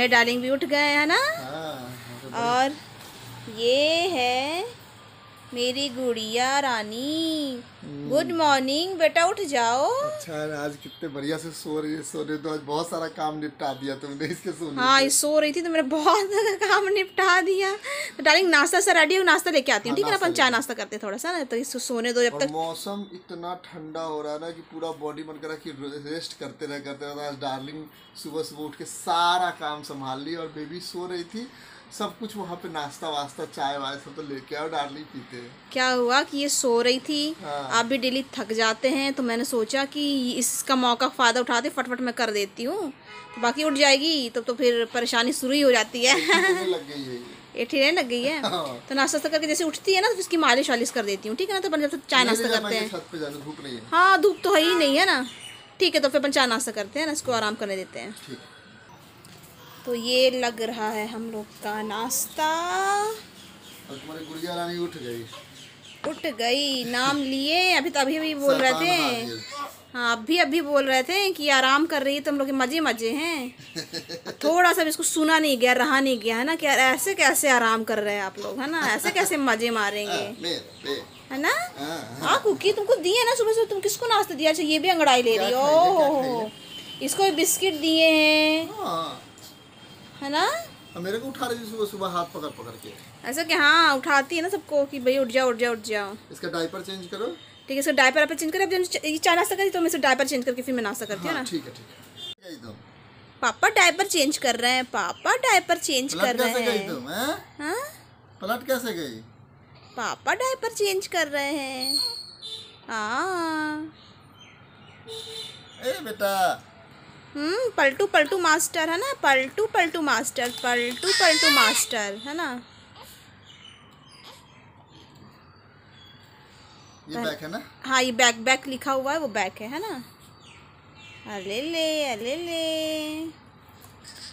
मेरे डार्लिंग भी उठ गए हैं ना। और ये है मेरी गुड़िया रानी। गुड मॉर्निंग बेटा, उठ जाओ। अच्छा है, आज कितने बढ़िया से सो रही है। सोने तो आज बहुत सारा काम निपटा दिया तुमने इसके सोने। हाँ, ये सो रही थी तो मेरा बहुत काम निपटा दिया। तो डार्लिंग नाश्ता से रेडी हो, नाश्ता लेके आती हूँ, ठीक है ना। अपन चाय नाश्ता करते हैं थोड़ा सा ना, तो इसको सोने दो जब तक। मौसम इतना ठंडा हो रहा है ना कि पूरा बॉडी मन कर रहा है कि रेस्ट करते रहे। आज डार्लिंग सुबह सुबह उठ के सारा काम संभाल ली और बेबी सो रही थी। सब कुछ वहाँ पे नाश्ता वास्ता चाय वाय सब तो लेके आओ, डार्लिंग पीते हैं। क्या हुआ कि ये सो रही थी। आप भी डेली थक जाते हैं, तो मैंने सोचा कि इसका मौका फ़ायदा उठाते फटफट मैं कर देती हूँ, तो बाकी उठ जाएगी तो फिर परेशानी शुरू ही हो जाती है। लग गई है ये ठेले लग गई है। तो नाश्ता करके जैसे उठती है ना, तो इसकी मालिश वालिश कर देती हूँ, ठीक है ना। तो अपन जब चाय नाश्ता करते हैं। छत पे जाने धूप नहीं है। हाँ, धूप तो है ही नहीं है ना। ठीक है, तो फिर अपन चाय नाश्ता करते हैं ना, इसको आराम करने देते हैं। तो ये लग रहा है हम लोग का नाश्ता। और तुम्हारी गुड़िया रानी उठ गई, नाम लिए। अभी तो अभी बोल रहे थे। हाँ, अभी बोल रहे थे कि आराम कर रही है, तुम लोग के मजे मजे हैं। थोड़ा सा भी इसको सुना नहीं गया, रहा नहीं गया है ना कि यार ऐसे कैसे आराम कर रहे हैं आप लोग, है ना। ऐसे कैसे मजे मारेंगे, है ना। हाँ, कुकी तुमको दी है ना सुबह से। तुम किसको नाश्ता दिया? अच्छा, ये भी अंगड़ाई ले रही हो। इसको बिस्किट दिए हैं, है ना। मेरे को उठा रही सुबह सुबह हाथ पकड़ पकड़ के। ऐसा कि हाँ, उठाती है ना सबको कि भाई उठ जाओ उठ जाओ उठ जाओ। इसका डायपर चेंज करो। ठीक है, इसका डायपर आप चेंज करें। ये चाय नाश्ता करी तो मैं इसका डायपर चेंज करके फिर मैं नाश्ता करती हूँ ना। ठीक है। पापा डायपर चेंज कर रहे हैं, पापा डायपर चेंज कर रहे हैं। हाँ, पलट कैसे गई? पापा डायपर चेंज कर रहे हैं। हाँ बेटा। पलटू पलटू मास्टर, है ना। पलटू पलटू मास्टर, पलटू पलटू मास्टर, है ना। ये बैक है ना। हाँ, ये बैक लिखा हुआ है, वो बैक है ना। अले ले अले ले।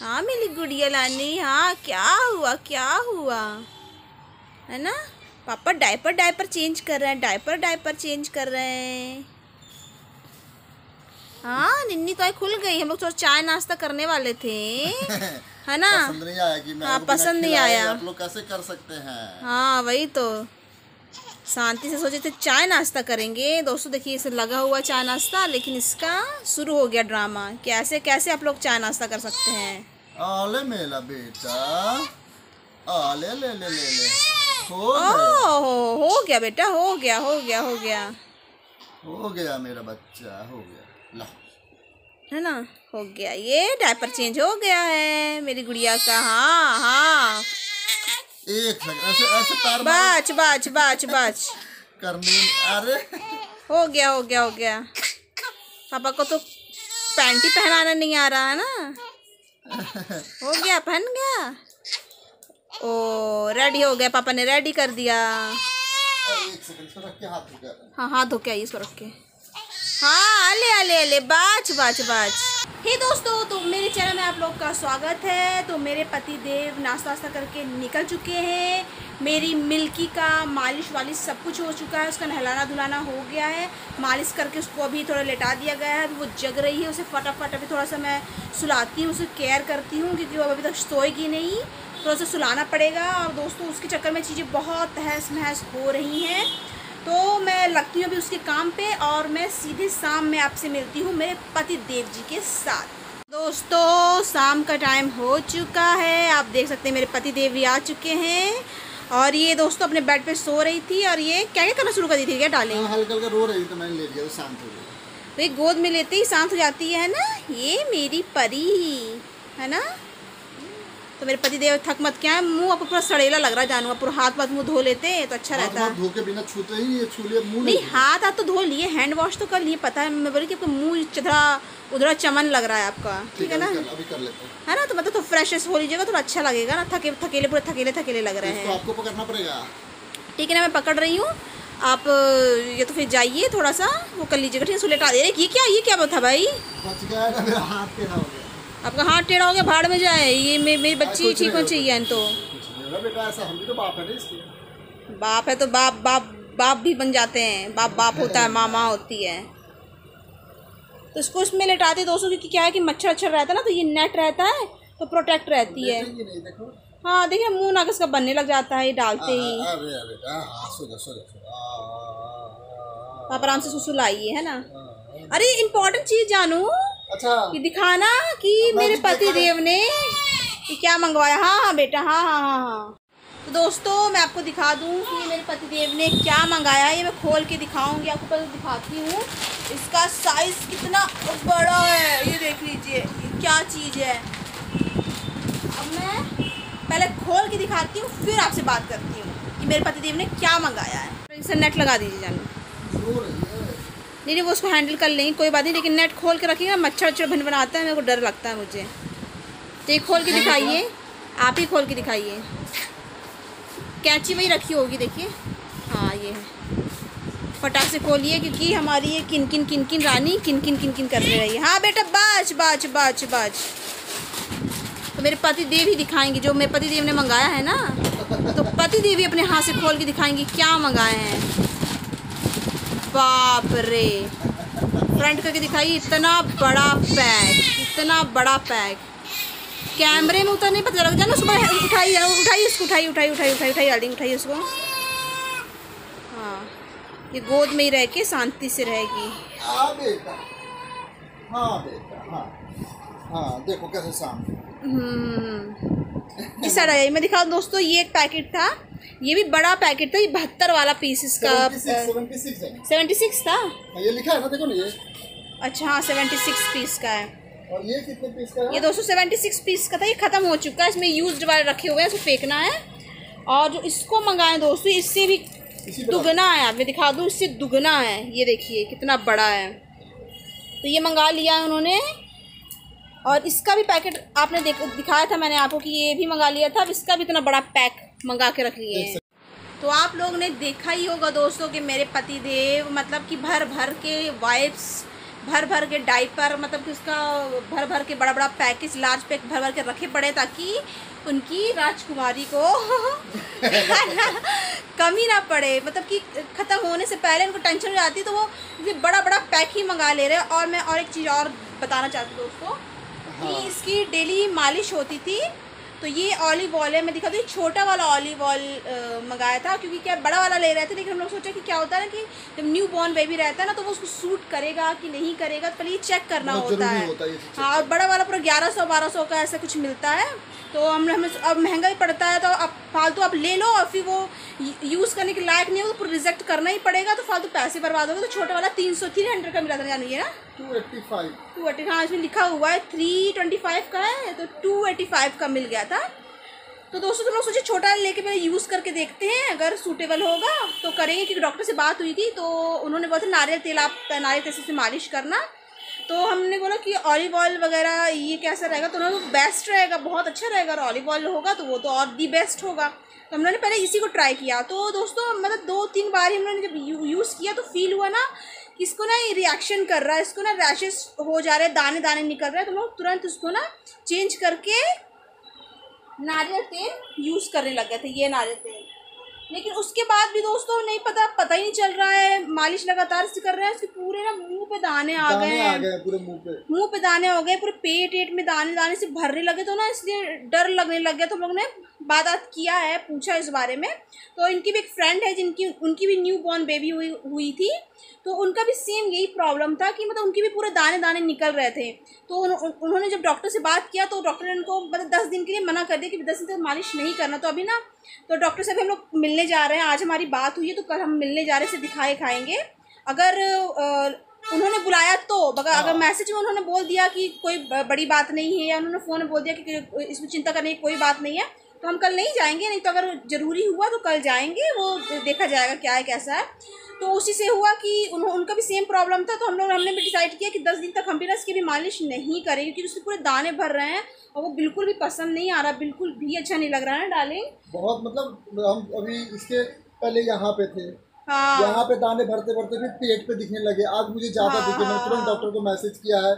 हाँ मेरी गुड़िया लानी। हाँ, क्या हुआ है ना। पापा डायपर चेंज कर रहे हैं, डायपर चेंज कर रहे हैं। हाँ, निन्नी तो खुल गई। हम लोग तो चाय नाश्ता करने वाले थे, है ना। पसंद नहीं आया कि मैं हाँ, पसंद नहीं आया। आप लोग कैसे कर सकते हैं। हाँ, वही तो शांति से सोचे थे चाय नाश्ता करेंगे। दोस्तों देखिए, इसे लगा हुआ चाय नाश्ता, लेकिन इसका शुरू हो गया ड्रामा। कैसे आप लोग चाय नाश्ता कर सकते हैं। आले मेला बेटा, आले ले ले ले ले। हो गया बेटा, हो गया मेरा बच्चा, हो गया ला, है ना। हो गया, ये डायपर चेंज हो गया है मेरी गुड़िया का। हाँ, एक सेकंड ऐसे पैर बाच करनी। अरे हो गया। पापा को तो पैंट ही पहनाना नहीं आ रहा है ना। हो गया, पहन गया। ओ, रेडी हो गया, पापा ने रेडी कर दिया। एक सेकंड, इसको रख के हाथ धो के। हाँ, हाथ धो के आइए, इसको रख के। हाँ, अले बाच। हे दोस्तों, तो मेरे चैनल में आप लोग का स्वागत है। तो मेरे पति देव नाश्ता करके निकल चुके हैं। मेरी मिल्की का मालिश वालिश सब कुछ हो चुका है। उसका नहलाना धुलाना हो गया है। मालिश करके उसको अभी थोड़ा लेटा दिया गया है। वो जग रही है, उसे फटाफट अभी थोड़ा सा मैं सुलाती हूँ, उसे केयर करती हूँ, क्योंकि वो अभी तक सोएगी नहीं। थोड़ा सा सुलाना पड़ेगा। और दोस्तों, उसके चक्कर में चीज़ें बहुत तहस नहस हो रही हैं। तो मैं लगती हूँ अभी उसके काम पे, और मैं सीधे शाम में आपसे मिलती हूँ मेरे पति देव जी के साथ। दोस्तों, शाम का टाइम हो चुका है। आप देख सकते हैं मेरे पति देव भी आ चुके हैं। और ये दोस्तों अपने बेड पे सो रही थी, और ये क्या करना शुरू कर दी थी, क्या डालेंगे। हल्का रो रही तो मैंने ले लिया, तो शांत हो गई। तो ये गोद में लेते ही शांत हो जाती है ना। ये मेरी परी है ना। तो मेरे पति देव थक मत क्या है, मुंह आपको पूरा सड़ेला लग रहा है जानू। पूरा हाथ मुंह धो लेते हैं तो अच्छा रहता है। धो के बिना छूते ही ये छू लिए मुंह नहीं, हाथ तो धो लिए, हैंड वॉश तो कर लिए। पता है, मैं बोली कि आपका मुंह चधरा उधरा चमन लग रहा है आपका, ठीक है ना। अभी कर लेते हैं, है ना। तो मतलब तो फ्रेश हो लीजिएगा, थोड़ा अच्छा लगेगा ना। थकेले पूरे थकेले लग रहे हैं। आपको पकड़ना पड़ेगा, ठीक है ना। मैं पकड़ रही हूँ, आप ये तो फिर जाइए, थोड़ा सा वो कर लीजिएगा, ठीक है। सुलेटा दे। ये क्या बात था भाई। बच गया ना, मेरा हाथ टेढ़ा हो गया। आपका हाथ टेढ़ा हो गया, भाड़ में जाए। ये मेरी बच्ची ठीक होनी चाहिए। तो बेटा ऐसा, हम भी तो बाप है ना इसके। बाप है तो बाप भी बन जाते हैं। बाप होता है, माँ होती है। तो इसको इसमें लेटाते दोस्तों, क्योंकि क्या है कि मच्छर रहता है ना, तो ये नेट रहता है, तो प्रोटेक्ट रहती है। नहीं देखो। हाँ देखिए मुंह नाक इसका बनने लग जाता है डालते ही। आप आराम से सुसुलाइए है ना। अरे इम्पोर्टेंट चीज जानू। अच्छा ये दिखाना कि मेरे पति देव ने ये क्या मंगवाया। हाँ हाँ बेटा, हाँ हाँ हाँ हाँ। तो दोस्तों मैं आपको दिखा दूँ कि मेरे पति देव ने क्या मंगाया है। ये मैं खोल के दिखाऊंगी आपको, पहले दिखाती हूँ इसका साइज़ कितना बड़ा है। ये देख लीजिए ये क्या चीज़ है। अब मैं पहले खोल के दिखाती हूँ फिर आपसे बात करती हूँ कि मेरे पति देव ने क्या मंगाया है। इसे नेट लगा दीजिए जानू। नहीं वो उसको हैंडल कर लेंगे कोई बात नहीं, लेकिन नेट खोल के रखिएगा, मच्छर वच्छर भन बनाता है, मेरे को डर लगता है मुझे। तो ये खोल के दिखाइए, आप ही खोल के दिखाइए। कैंची वही रखी होगी देखिए। हाँ ये है, फटाक से खोलिए क्योंकि हमारी ये किन किन रानी किन किन कर रही है। हाँ बेटा बाज बाज बाज बाज। तो मेरे पति देव ही दिखाएंगे जो मेरे पति देव ने मंगाया है ना, तो पति देव ही अपने हाथ से खोल के दिखाएंगे क्या मंगाए हैं। बाप रे, फ्रंट करके दिखाइए। इतना बड़ा पैक, इतना बड़ा पैक कैमरे में उतर नहीं पता लग जाना। सुबह उठाइए इसको, उठाइए आर्डिंग उठाइए उसको। हाँ ये गोद में ही रह के शांति से रहेगी। हाँ बेटा, हाँ बेटा, हाँ हाँ देखो कैसे सामने। इस साइड मैं दिखाऊँ दोस्तों, ये एक पैकेट था, ये भी बड़ा पैकेट था। ये 72 वाला पीस इसका 76 था। ये लिखा है ना देखो ना ये। अच्छा हाँ 76 पीस का है। और ये कितने पीस का है? ये 276 पीस का था। ये ख़त्म हो चुका है, इसमें यूज्ड वाले रखे हुए हैं, इसको फेंकना है। और जो इसको मंगाए दोस्तों इससे भी दुगना है, आप मैं दिखा दूँ, इससे दुगना है। ये देखिए कितना बड़ा है। तो ये मंगा लिया है उन्होंने। और इसका भी पैकेट आपने दिखाया था मैंने आपको कि ये भी मंगा लिया था। अब इसका भी इतना बड़ा पैक मंगा के रख लिए हैं। तो आप लोग ने देखा ही होगा दोस्तों कि मेरे पति देव मतलब कि भर भर के वाइप्स, भर भर के डाइपर, मतलब कि उसका भर भर के बड़ा बड़ा पैकेज, लार्ज पैक भर भर के रखे पड़े ताकि उनकी राजकुमारी को कमी ना पड़े। मतलब कि ख़त्म होने से पहले उनको टेंशन हो जाती, तो वो ये बड़ा बड़ा पैक ही मंगा ले रहे। और मैं और एक चीज़ और बताना चाहती हूँ दोस्तों कि इसकी डेली मालिश होती थी। तो ये ऑलिव ऑयल है, मैं दिखा दूँ, छोटा वाला ऑलिव ऑयल मंगाया था क्योंकि क्या बड़ा वाला ले रहे थे, लेकिन हम लोग सोचा कि क्या होता है ना कि जब न्यू बॉर्न बेबी रहता है ना तो वो उसको सूट करेगा कि नहीं करेगा, तो पहले ये चेक करना होता है। हाँ और बड़ा वाला पूरा 1100-1200 का ऐसा कुछ मिलता है। तो हमें अब महंगा ही पड़ता है, तो अब फालतू आप ले लो और फिर वो यूज़ करने के लायक नहीं हो तो पूरा रिजेक्ट करना ही पड़ेगा, तो फालतू पैसे बर्बाद होंगे। तो छोटा वाला 300 का मिला था जानिए ना 285। हाँ इसमें लिखा हुआ है 325 का है, तो 285 का मिल गया था। तो दोस्तों तुम लोग सोचिए छोटा लेके पहले यूज़ करके देखते हैं, अगर सूटेबल होगा तो करेंगे। क्योंकि डॉक्टर से बात हुई थी तो उन्होंने बोला था नारियल तेल, आप नारियल तेल से मालिश करना। तो हमने बोला कि ऑलिव ऑयल वगैरह ये कैसा रहेगा, तो उन्होंने बेस्ट रहेगा, बहुत अच्छा रहेगा। और ऑलिव ऑयल होगा तो वो तो और दी बेस्ट होगा। तो हम लोगों ने पहले इसी को ट्राई किया। तो दोस्तों मतलब 2-3 बार ही हम लोगों ने जब यूज़ किया तो फील हुआ ना कि इसको ना ये रिएक्शन कर रहा है, इसको ना रैशेस हो जा रहे हैं, दाने दाने निकल रहे हैं। तो हम लोग तुरंत उसको ना चेंज करके नारियल तेल यूज़ करने लग गए थे, ये नारियल तेल। लेकिन उसके बाद भी दोस्तों नहीं पता ही नहीं चल रहा है। मालिश लगातार से कर रहे हैं, उसके पूरे ना मुंह पे दाने आ गए हैं, पूरे मुंह पे दाने हो गए, पूरे पेट में दाने से भरने लगे। तो ना इसलिए डर लगने लग गया। तो हम लोग ने बात किया है, पूछा इस बारे में। तो इनकी भी एक फ्रेंड है उनकी भी न्यू बॉर्न बेबी हुई थी, तो उनका भी सेम यही प्रॉब्लम था कि मतलब उनके भी पूरे दाने निकल रहे थे। तो उन्होंने जब डॉक्टर से बात किया तो डॉक्टर ने उनको मतलब 10 दिन के लिए मना कर दिया कि 10 दिन तक मालिश नहीं करना। तो अभी ना तो डॉक्टर से भी हम लोग मिलने जा रहे हैं, आज हमारी बात हुई है तो कल हम मिलने जा रहे हैं, दिखाए खाएंगे। अगर उन्होंने बुलाया तो अगर मैसेज में उन्होंने बोल दिया कि कोई बड़ी बात नहीं है, या उन्होंने फ़ोन में बोल दिया कि इसमें चिंता करने की कोई बात नहीं है, तो हम कल नहीं जाएंगे। नहीं तो अगर ज़रूरी हुआ तो कल जाएंगे, वो देखा जाएगा क्या है कैसा है। तो उसी से हुआ कि उनका भी सेम प्रॉब्लम था। तो हमने भी डिसाइड किया कि 10 दिन तक हम भी ना इसकी भी मालिश नहीं करेंगे, क्योंकि उसके पूरे दाने भर रहे हैं और वो बिल्कुल भी पसंद नहीं आ रहा, बिल्कुल भी अच्छा नहीं लग रहा है डार्लिंग। बहुत मतलब हम अभी इसके पहले यहाँ पे थे, हाँ यहाँ पे दाने भरते भरते फिर पेट पे दिखने लगे। आज मुझे ज्यादा दिखे, मैंने तुरंत डॉक्टर को मैसेज किया है।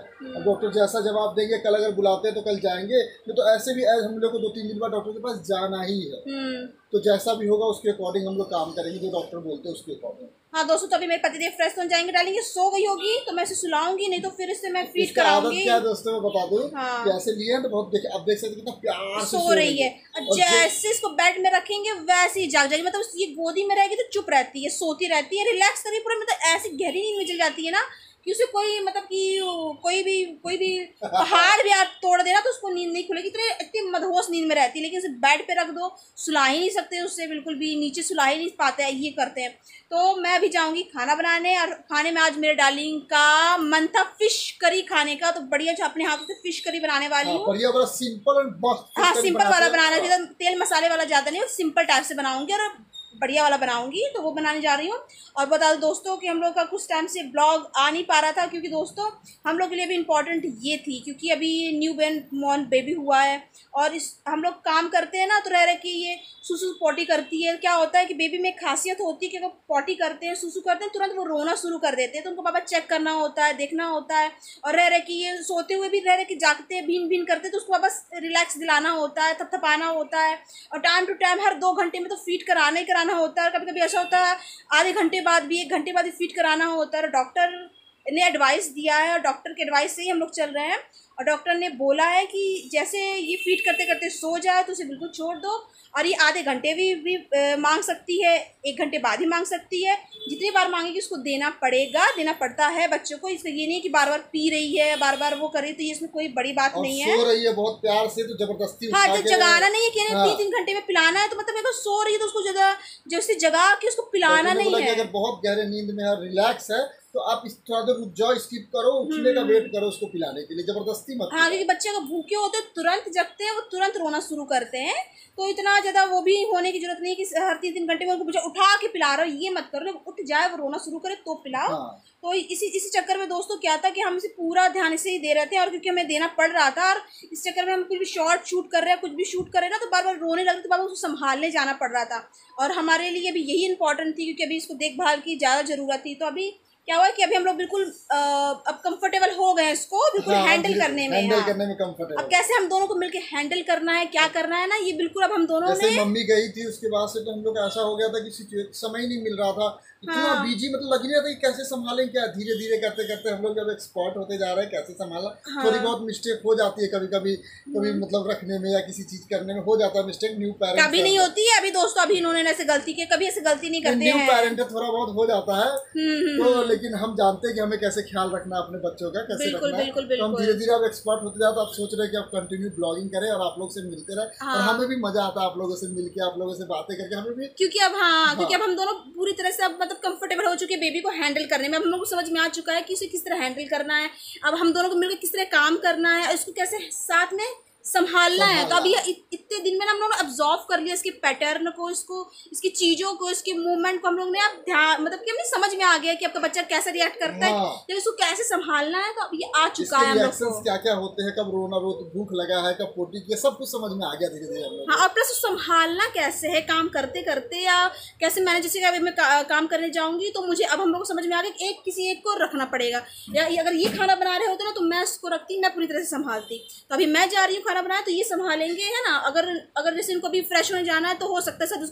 डॉक्टर जैसा जवाब देंगे, कल अगर बुलाते हैं तो कल जाएंगे, नहीं तो ऐसे भी हम लोग को 2-3 दिन बाद डॉक्टर के पास जाना ही है। तो जैसा भी होगा उसके अकॉर्डिंग हम लोग काम करेंगे, जो डॉक्टर बोलते हैं उसके अकॉर्डिंग। हाँ दोस्तों, तो अभी मेरे पतिदेव फ्रेश हो जाएंगे, डालेंगे, सो गई होगी तो मैं इसे सुलाऊंगी, नहीं तो फिर इससे मैं फीड कराऊंगी। क्या दोस्तों मैं बता दूं, हाँ। कैसे लिए तो बहुत अब देख सकते कितना प्यार से सो रही है। जैसे इसको बेड में रखेंगे वैसे ही जाग जाएगी, मतलब ये गोदी में रहेगी तो चुप रहती है, सोती रहती है, रिलैक्स करी पूरा, मतलब ऐसी गहरी नींद में चली जाती है ना कि उसे कोई मतलब कि कोई भी पहाड़ भी आप तोड़ देना तो उसको नींद नहीं खुलेगी, इतनी मदहोश नींद में रहती है। लेकिन उसे बेड पे रख दो, सुला ही नहीं सकते उससे, बिल्कुल भी नीचे सुला ही नहीं पाते हैं, ये करते हैं। तो मैं भी जाऊंगी खाना बनाने, और खाने में आज मेरे डार्लिंग का मन था फिश करी खाने का, तो बढ़िया जो अपने हाथों से फिश करी बनाने वाली हूँ। बढ़िया बड़ा सिंपल एंड मस्त। हाँ, सिंपल वाला बनाना है, तेल मसाले वाला ज़्यादा नहीं, सिंपल टाइप से बनाऊंगी और बढ़िया वाला बनाऊंगी, तो वो बनाने जा रही हूँ। और बता दो दोस्तों कि हम लोग का कुछ टाइम से ब्लॉग आ नहीं पा रहा था, क्योंकि दोस्तों हम लोग के लिए भी इम्पोर्टेंट ये थी, क्योंकि अभी न्यू बॉर्न बेबी हुआ है, और इस हम लोग काम करते हैं ना, तो रह रहे कि ये सुसु पोटी करती है। क्या होता है कि बेबी में खासियत होती है कि अगर पोटी करते हैं, सुसु करते हैं, तुरंत वो रोना शुरू कर देते हैं, तो उनको पापा चेक करना होता है, देखना होता है। और रह रहे कि ये सोते हुए भी रह रहे कि जागते हैं, भीन भीन करते, तो उसको वापस रिलैक्स दिलाना होता है, थपथपाना होता है, और टाइम टू टाइम हर 2 घंटे में तो फीड कराना होता है। कभी कभी ऐसा होता है आधे घंटे बाद भी, 1 घंटे बाद भी फीड कराना होता है। डॉक्टर ने एडवाइस दिया है, और डॉक्टर के एडवाइस से ही हम लोग चल रहे हैं। और डॉक्टर ने बोला है कि जैसे ये फीड करते करते सो जाए तो उसे बिल्कुल छोड़ दो, और ये आधे घंटे भी मांग सकती है, 1 घंटे बाद ही मांग सकती है, जितनी बार मांगेगी उसको देना पड़ता है बच्चों को। इसका ये नहीं कि बार बार पी रही है, बार बार वो कर रही है, तो ये इसमें कोई बड़ी बात नहीं है। सो रही है बहुत प्यार से, तो जबरदस्ती हाँ, तो जगाना नहीं है कि 3-3 घंटे में पिलाना है, तो मतलब अगर सो रही है तो उसको जैसे जगा के उसको पिलाना नहीं है। अगर बहुत गहरे नींद में है, रिलैक्स है, तो आप इस थोड़ा देर रुक जाओ, स्किप करो, उठने का वेट करो उसको पिलाने के लिए, जबरदस्ती मत। हाँ, क्योंकि बच्चे अगर भूखे होते हैं तुरंत जगते हैं, वो तुरंत रोना शुरू करते हैं, तो इतना ज़्यादा वो भी होने की जरूरत नहीं कि हर 3-3 घंटे में उनको बच्चा उठा के पिला रहे हो, ये मत करो। जब उठ जाए, वो रोना शुरू करे तो पिलाओ। हाँ। तो इसी चक्कर में दोस्तों क्या था कि हम इसे पूरा ध्यान से ही दे रहे थे, और क्योंकि हमें देना पड़ रहा था, और इस चक्कर में हम कुछ भी शॉर्ट शूट कर रहे हैं, कुछ भी शूट कर रहे हैं ना, तो बार बार रोने लग रहे, तो बार बार उसको संभालने जाना पड़ रहा था। और हमारे लिए भी यही इंपॉर्टेंट थी, क्योंकि अभी इसको देखभाल की ज़्यादा ज़रूरत थी। तो अभी क्या हुआ कि अभी हम लोग बिल्कुल अब कंफर्टेबल हो गए इसको बिल्कुल हैंडल करने में। करने में कंफर्टेबल। अब कैसे हम दोनों को मिलके हैंडल करना है, क्या करना है ना, ये बिल्कुल अब हम दोनों ने। मम्मी गई थी उसके बाद से, तो हम लोग ऐसा हो गया था कि समय ही नहीं मिल रहा था, इतना बिजी, मतलब लग नहीं रहा था कि कैसे संभालें, क्या धीरे धीरे करते करते हम लोग जब एक्सपर्ट होते जा रहे हैं कैसे संभालना। थोड़ी बहुत मिस्टेक हो जाती है कभी कभी मतलब रखने में या किसी चीज करने में हो जाता है मिस्टेक, न्यू पेरेंट कभी नहीं होती है। अभी दोस्तों अभी इन्होंने ऐसे गलती की, कभी ऐसे गलती नहीं करते हैं, न्यू पेरेंट है, थोड़ा बहुत हो जाता है, तो लेकिन हम जानते हैं कि हमें कैसे ख्याल रखना अपने बच्चों का, कैसे रखना है। तो हम धीरे धीरे अब एक्सपर्ट होते जाते, आप सोच रहे हैं कि आप कंटिन्यू ब्लॉगिंग करें और आप लोग से मिलते रहे, और हमें भी मजा आता है आप लोगों से मिलके, आप लोगों से बातें करके, हमें भी, क्योंकि अब क्योंकि अब हम दोनों पूरी तरह से अब मतलब कंफर्टेबल हो चुके हैं बेबी को हैंडल करने में। अब हम लोग को समझ में आ चुका है कि उसे किस तरह हैंडल करना है, अब हम दोनों को मिलकर किस तरह काम करना है, इसको कैसे साथ में संभालना है। तो अभी इतने दिन में हम लोगों ने ऑब्जर्व कर लिया इसके पैटर्न को, इसकी चीज़ों को, इसके मूवमेंट को हम लोग ने अब ध्यान, मतलब कि हमें समझ में आ गया कि आपका बच्चा कैसे रिएक्ट करता है, जब इसको कैसे संभालना है। तो अब ये आ चुका है हम लोग को, क्या क्या होते हैं, कब रोना भूख लगा है, कब पोटी किया, सब कुछ समझ में आ गया धीरे धीरे। हाँ, और प्लस संभालना कैसे है काम करते करते, या कैसे मैंने जैसे अभी मैं काम करने जाऊंगी तो मुझे अब हम लोग को समझ में आ गया कि किसी एक को रखना पड़ेगा, या अगर ये खाना बना रहे होते ना तो मैं इसको रखती, मैं पूरी तरह से संभालती। तो अभी मैं जा रही हूँ खाना बनाए, तो ये संभालेंगे, है ना। अगर जैसे इनको भी फ्रेश होने जाना है तो हो सकता है शायद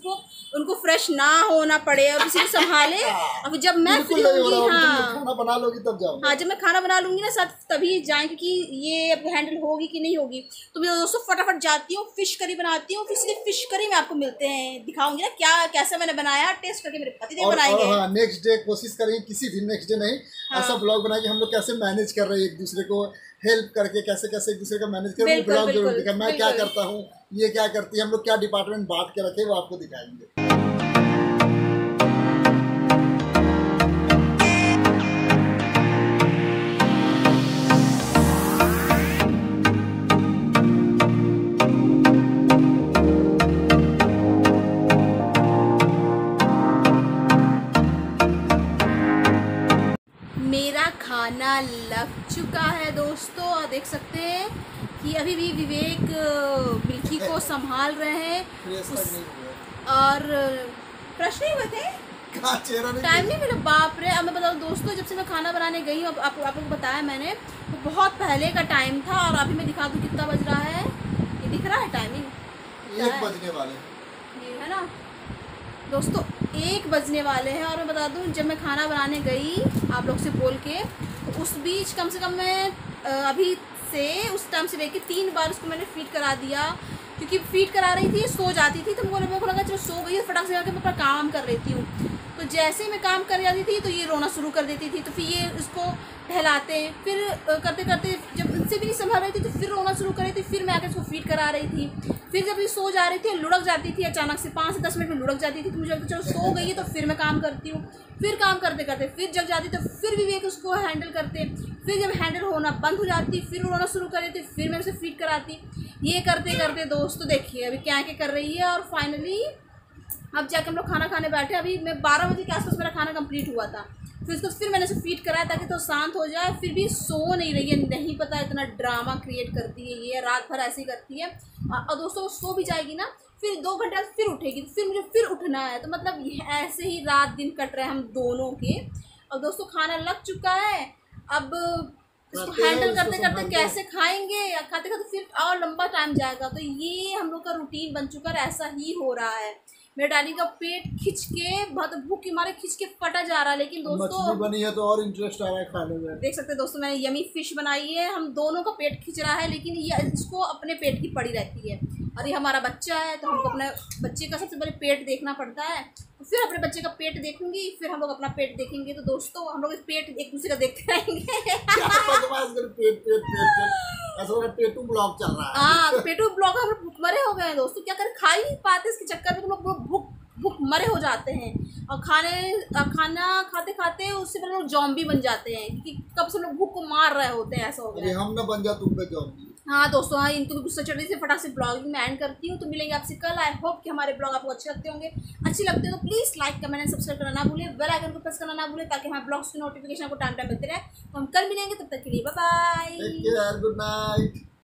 उनको फ्रेश ना होना पड़े और किसी को संभाले। अब जब मैं फ्री होंगी, खाना बना लोगी तब जाऊंगी। हाँ, जब मैं खाना बना लूंगी ना साथ, तभी जाएं, क्योंकि ये अब हैंडल होगी कि नहीं होगी। तो मैं दोस्तों फटाफट जाती हूँ, फिश करी बनाती हूँ, फिर फिश करी में आपको मिलते हैं, दिखाऊंगी ना कैसा मैंने बनाया, टेस्ट करके मेरे पतिदेव बनाएंगे। हाँ, नेक्स्ट डे कोशिश करेंगे, किसी दिन नेक्स्ट डे नहीं, ऐसा ब्लॉग बनाएंगे हम लोग कैसे मैनेज कर रहे हैं एक दूसरे को हेल्प करके, कैसे कैसे एक दूसरे का मैनेज कर रहे हैं, ब्लॉग जरूर दिखा, मैं क्या करता हूँ, ये क्या करती है, हम लोग क्या डिपार्टमेंट बांट के रखे, वो आपको दिखाएंगे। खाना लग चुका है दोस्तों, और देख सकते हैं कि अभी भी विवेक मिल्की को संभाल रहे हैं, और फ्रेश नहीं हुए थे, टाइम नहीं मिला, बाप रे। अब मैं बताऊँ दोस्तों, जब से मैं खाना बनाने गई हूँ, आप लोग को बताया मैंने, तो बहुत पहले का टाइम था, और अभी मैं दिखा दूँ कितना बज रहा है, ये दिख रहा है टाइमिंग, 1 बजने वाले, ये है ना दोस्तों 1 बजने वाले हैं। और मैं बता दूं, जब मैं खाना बनाने गई आप लोग से बोल के, तो उस बीच कम से कम मैं अभी से उस टाइम से लेके 3 बार उसको मैंने फीड करा दिया, क्योंकि फीड करा रही थी, सो जाती थी, तो मेरे को लगा चलो सो गई है, फटाक से जाकर मैं अपना काम कर लेती हूँ। तो जैसे ही मैं काम कर जाती थी तो ये रोना शुरू कर देती थी, तो फिर ये इसको टहलाते, फिर करते करते जब इनसे भी नहीं संभाल रही थी तो फिर रोना शुरू कर रही थी, फिर मैं आकर इसको फीड करा रही थी। फिर जब ये सो जा रही थी, लुढ़क जाती थी अचानक से, 5 से 10 मिनट में लुढ़क जाती थी, तो मुझे चलो सो गई है तो फिर मैं काम करती हूँ। फिर काम करते करते फिर जग जाती, तो फिर विवेक उसको हैंडल करते, फिर जब हैंडल होना बंद हो जाती फिर रोना शुरू कर देती, फिर मैं उसे फीड कराती। ये करते करते दोस्तों देखिए अभी क्या क्या कर रही है। और फाइनली अब जाके हम लोग खाना खाने बैठे। अभी मैं 12 बजे के आसपास मेरा खाना कंप्लीट हुआ था। फिर मैंने उसे फीड कराया ताकि तो शांत हो जाए, फिर भी सो नहीं रही है। नहीं पता इतना ड्रामा क्रिएट करती है ये, रात भर ऐसे ही करती है। और दोस्तों सो भी जाएगी ना, फिर 2 घंटे फिर उठेगी, फिर मुझे फिर उठना है। तो मतलब ऐसे ही रात दिन कट रहे हैं हम दोनों के। और दोस्तों खाना लग चुका है, अब इसको हैंडल करते करते कैसे खाएंगे, या खाते खाते फिर और लंबा टाइम जाएगा। तो ये हम लोग का रूटीन बन चुका है, ऐसा ही हो रहा है। मेरे डार्लिंग का पेट खिंच के, बहुत भूख के मारे खिंच के फटा जा रहा है। लेकिन दोस्तों मछली बनी है तो और इंटरेस्ट आ रहा है खाने में। देख सकते हैं दोस्तों, मैंने यमी फिश बनाई है, हम दोनों का पेट खिंच रहा है, लेकिन ये इसको अपने पेट की पड़ी रहती है। और ये हमारा बच्चा है, तो हमको अपने बच्चे का सबसे पहले पेट देखना पड़ता है, फिर अपने बच्चे का पेट देखूंगी, फिर हम लोग अपना पेट देखेंगे। तो दोस्तों हम लोग इस पेट एक दूसरे का देखते रहेंगे। पेटू ब्लॉग चल रहा है। हाँ, पेटू ब्लॉग हम लोग भूखमरे हो गए हैं दोस्तों, क्या करें, खा ही नहीं पाते इसके चक्कर में, तो लोग भूखमरे हो जाते हैं। और खाना खाते खाते उससे पहले लोग जॉम्बी बन जाते हैं, क्योंकि कब से लोग भूख को मार रहे होते हैं, ऐसा हो गया। हम ना बन जा तुम पे जॉम्बी। हाँ दोस्तों, हाँ इनको भी गुस्सा चढ़ रही थी, फटाक से ब्लॉग में एंड करती हूँ। तो मिलेंगे आपसे कल। आई होप कि हमारे ब्लॉग आपको अच्छे लगते होंगे। अच्छे लगते हो तो please like comment and subscribe करना ना भूलें, बेल आइकन को प्रेस करना ना भूलें, ताकि हमारे ब्लॉग्स की नोटिफिकेशन आपको टाइम टाइम मिलते रहे। तो हम कल मिलेंगे, तब तक के लिए बाय बाय, गुड नाइट।